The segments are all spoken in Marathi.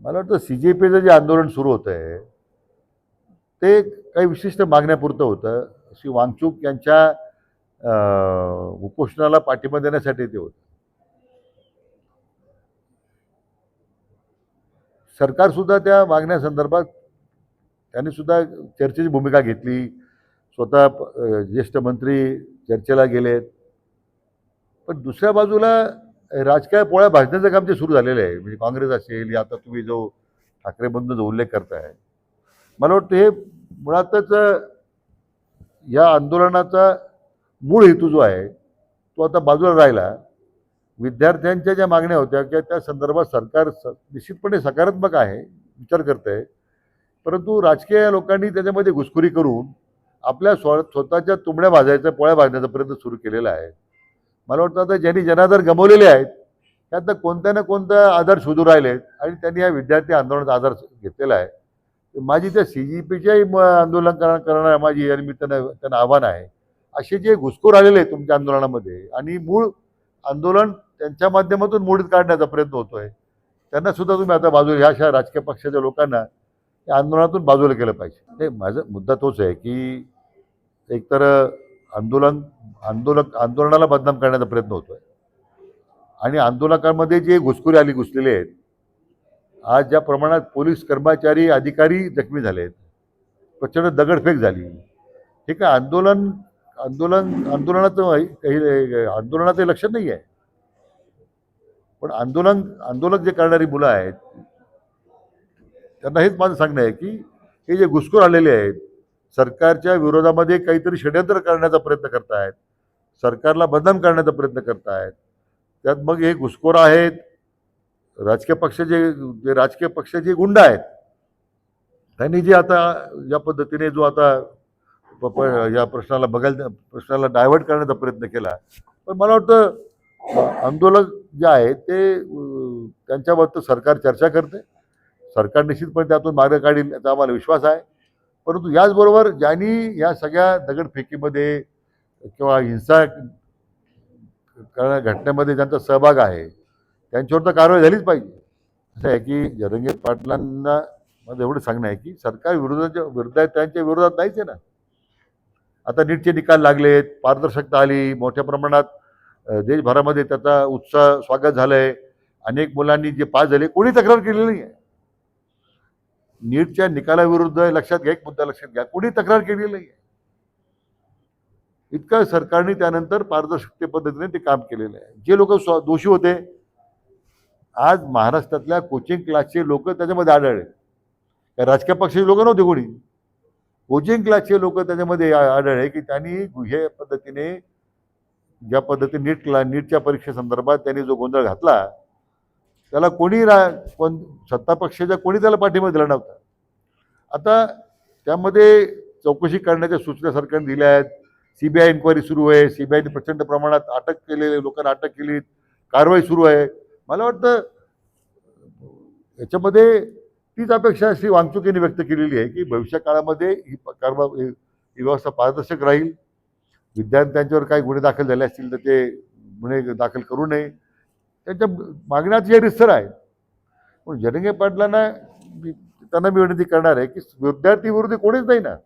मला वाटतं CJPचं जे आंदोलन सुरू होतं आहे ते काही विशिष्ट मागण्यापुरतं होतं. श्री वांगचूक यांच्या उपोषणाला पाठिंबा देण्यासाठी ते होतं. सरकारसुद्धा त्या मागण्यासंदर्भात त्यांनी सुद्धा चर्चेची भूमिका घेतली. स्वतः ज्येष्ठ मंत्री चर्चेला गेलेत. पण दुसऱ्या बाजूला राजकीय पोळ्या भाजण्याचं काम जे सुरू झालेलं आहे, म्हणजे काँग्रेस असेल या आता तुम्ही जो ठाकरे बंधूंचा उल्लेख करताय, मला वाटतं हे मुळातच या आंदोलनाचा मूळ हेतू जो आहे तो आता बाजूला राहिला. विद्यार्थ्यांच्या ज्या मागण्या होत्या किंवा त्या संदर्भात सरकार निश्चितपणे सकारात्मक आहे, विचार करत आहे. परंतु राजकीय लोकांनी त्याच्यामध्ये घुसखोरी करून आपल्या स्वतःच्या तुंबड्या भाजायचा, पोळ्या भाजण्याचा प्रयत्न सुरू केलेला आहे. मला वाटतं आता ज्यांनी जनाधार गमावलेले आहेत त्यात कोणत्या ना कोणता आधार शोधू राहिलेत आणि त्यांनी या विद्यार्थी आंदोलनाचा आधार घेतलेला आहे. माझी त्या CJPच्याही आंदोलन करणाऱ्या माझी आणि मी त्यांना आव्हान आहे, असे जे घुसखोर आलेले आहेत तुमच्या आंदोलनामध्ये आणि मूळ आंदोलन त्यांच्या माध्यमातून मोडीत काढण्याचा प्रयत्न होतोय, त्यांना सुद्धा तुम्ही आता बाजूला ह्या अशा राजकीय पक्षाच्या लोकांना या आंदोलनातून बाजूला केलं पाहिजे. हे माझा मुद्दा तोच आहे की एकतर आंदोलनाला बदनाम करण्याचा प्रयत्न होतोय आणि आंदोलकांमध्ये जे घुसलेले आहेत, आज ज्या प्रमाणात पोलीस कर्मचारी अधिकारी जखमी झालेत, प्रचंड दगडफेक झाली, हे काय आंदोलनाचं लक्ष नाही आहे. पण आंदोलक जे करणारी मुलं आहेत त्यांना हेच माझं सांगणं आहे की हे जे घुसखोर आलेले आहेत, सरकारच्या विरोधामध्ये काहीतरी षड्यंत्र करण्याचा प्रयत्न करतायत, सरकारला बदनाम करण्याचा प्रयत्न करतायत. त्यात मग हे घुसखोर आहेत, राजकीय पक्षाचे गुंड आहेत, त्यांनी जे आता या पद्धतीने जो आता या प्रश्नाला डायव्हर्ट करण्याचा प्रयत्न केला. पण मला वाटतं आंदोलक जे आहेत ते त्यांच्याबद्दल सरकार चर्चा करते, सरकार निश्चितपणे त्यातून मार्ग काढील याचा आम्हाला विश्वास आहे. परंतु याचबरोबर ज्यांनी या सगळ्या दगडफेकीमध्ये किंवा हिंसा घटनेमध्ये ज्यांचा सहभाग आहे त्यांच्यावर तर कारवाई झालीच पाहिजे. असं आहे की जरांगे पाटलांना माझं एवढं सांगणं आहे की सरकार त्यांच्या विरोधात नाहीच आहे ना. आता नीटचे निकाल लागलेत, पारदर्शकता आली, मोठ्या प्रमाणात देशभरामध्ये त्याचा उत्साह स्वागत झालंय, अनेक मुलांनी जे पास झाले कोणी तक्रार केलेली नाही आहे. नीटच्या निकालाविरुद्ध लक्षात घ्या, एक मुद्दा लक्षात घ्या, कोणी तक्रार केलेली नाही आहे. इतकं सरकारने त्यानंतर पारदर्शकते पद्धतीने ते काम केलेलं आहे. जे लोक दोषी होते, आज महाराष्ट्रातल्या कोचिंग क्लासचे लोक त्याच्यामध्ये आढळले. राजकीय पक्षाचे लोक नव्हते, कोणी कोचिंग क्लासचे लोक त्याच्यामध्ये आढळले की त्यांनी हे पद्धतीने ज्या पद्धतीने नीटच्या परीक्षेसंदर्भात त्यांनी जो गोंधळ घातला त्याला सत्ता पक्षाच्या कोणी त्याला पाठिंबा दिला नव्हता. आता त्यामध्ये चौकशी करण्याच्या सूचना सरकारने दिल्या आहेत. CBI इन्क्वायरी सुरू आहे, CBIने प्रचंड प्रमाणात अटक केलेले लोकांना अटक केली, कारवाई सुरू आहे. मला वाटतं याच्यामध्ये तीच अपेक्षा श्री वांगचूक यांनी व्यक्त केलेली आहे की भविष्य काळामध्ये ही व्यवस्था पारदर्शक राहील. विद्यार्थ्यांच्यावर काही गुन्हे दाखल झाले असतील तर ते गुन्हे दाखल करू नये, त्यांच्या मागण्याची हे रिसर आहे. पण जरांगे पाटलांना त्यांना मी विनंती करणार आहे की विद्यार्थी विरोधी कोणीच नाही ना.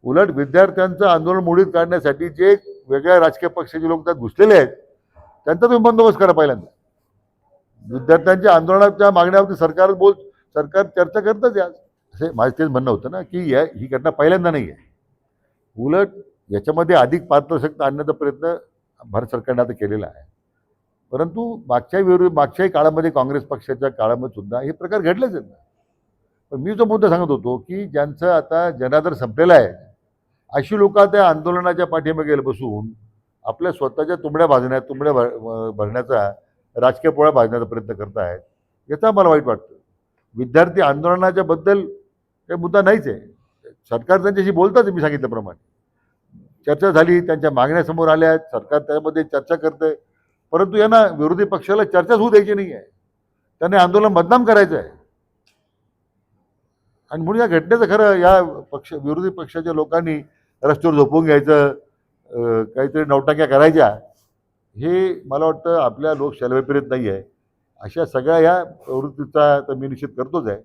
उलट विद्यार्थ्यांचं आंदोलन मोडीत काढण्यासाठी जे वेगळ्या राजकीय पक्षाचे लोक त्यात घुसलेले आहेत त्यांचा तुम्ही बंदोबस्त करा. पहिल्यांदा विद्यार्थ्यांच्या आंदोलनाच्या मागण्यावरती सरकार चर्चा करतच आज. असे माझं तेच म्हणणं होतं ना की ही घटना पहिल्यांदा नाही आहे. उलट याच्यामध्ये अधिक पारदर्शकता आणण्याचा प्रयत्न भारत सरकारने आता केलेला आहे. परंतु मागच्याही काळामध्ये काँग्रेस पक्षाच्या काळामध्ये सुद्धा हे प्रकार घडलेच आहेत ना. पण मी जो मुद्दा सांगत होतो की ज्यांचं आता जनाधार संपलेला आहे अशी लोक त्या आंदोलनाच्या पाठीमागे बसून आपल्या स्वतःच्या तुंबड्या भरण्याचा राजकीय पोळ्या भाजण्याचा प्रयत्न करतायत, याचा मला वाईट वाटतं. विद्यार्थी आंदोलनाच्या बद्दल काही मुद्दा नाहीच आहे. सरकार त्यांच्याशी बोलतात, मी सांगितल्याप्रमाणे चर्चा झाली, त्यांच्या मागण्या समोर आल्या आहेत, सरकार त्यामध्ये चर्चा करतंय. परंतु यांना विरोधी पक्षाला चर्चाच होऊ द्यायची नाही आहे. त्यांनी आंदोलन बदनाम करायचं आहे. आणि म्हणून या घटनेचं खरं या विरोधी पक्षाच्या लोकांनी रस्त्यावर झोपून घ्यायचं, काहीतरी नौटाक्या करायच्या, हे मला वाटतं आपल्या लोकशाहीला विपरीत नाही आहे. अशा सगळ्या या प्रवृत्तीचा तर मी निषेध करतोच आहे.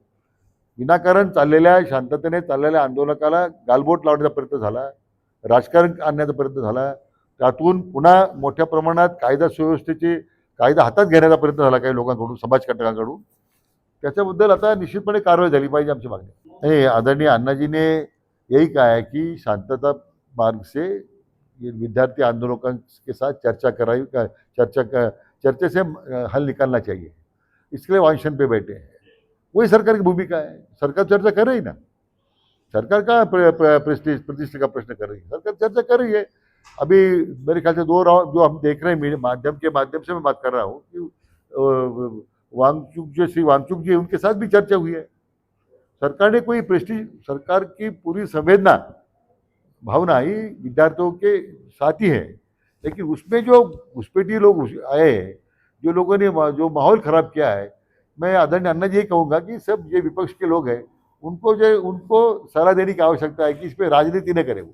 विनाकारण चाललेल्या शांततेने चाललेल्या आंदोलकाला गालबोट लावण्याचा प्रयत्न झाला, राजकारण आणण्याचा प्रयत्न झाला, त्यातून पुन्हा मोठ्या प्रमाणात कायदा सुव्यवस्थेचे कायदा हातात घेण्याचा प्रयत्न झाला काही लोकांकडून, समाजकंटकांकडून. त्याच्याबद्दल आता निश्चितपणे कारवाई झाली पाहिजे आमची मागणी. नाही, आदरणीय अण्णाजी ने यही कहा है कि शांतता मार्ग से ये विद्यार्थी आंदोलकों के साथ चर्चा से हल निकालना चाहिए, इसके लिए वांछन पे बैठे हैं. वही सरकार की भूमिका है. सरकार चर्चा कर रही ना. सरकार का प्रेस्टीज प्रतिष्ठा का प्रश्न कर रही है. सरकार चर्चा कर रही है. अभी मेरे ख्याल से 2 राउंड जो हम देख रहे हैं, मेरे माध्यम के माध्यम से मैं बात कर रहा हूँ कि श्री वांगचुक जी उनके साथ भी चर्चा हुई है. सरकार ने कोई प्रेस्टीज, सरकार की पूरी संवेदना भावना ही विद्यार्थियों के साथ ही है, लेकिन उसमें जो घुसपैठी लोग आए हैं, जो लोगों ने जो माहौल खराब किया है, मैं आदरणीय अन्ना जी यही कहूँगा कि सब ये विपक्ष के लोग हैं, उनको सलाह देने की आवश्यकता है कि इस पर राजनीति न करें वो.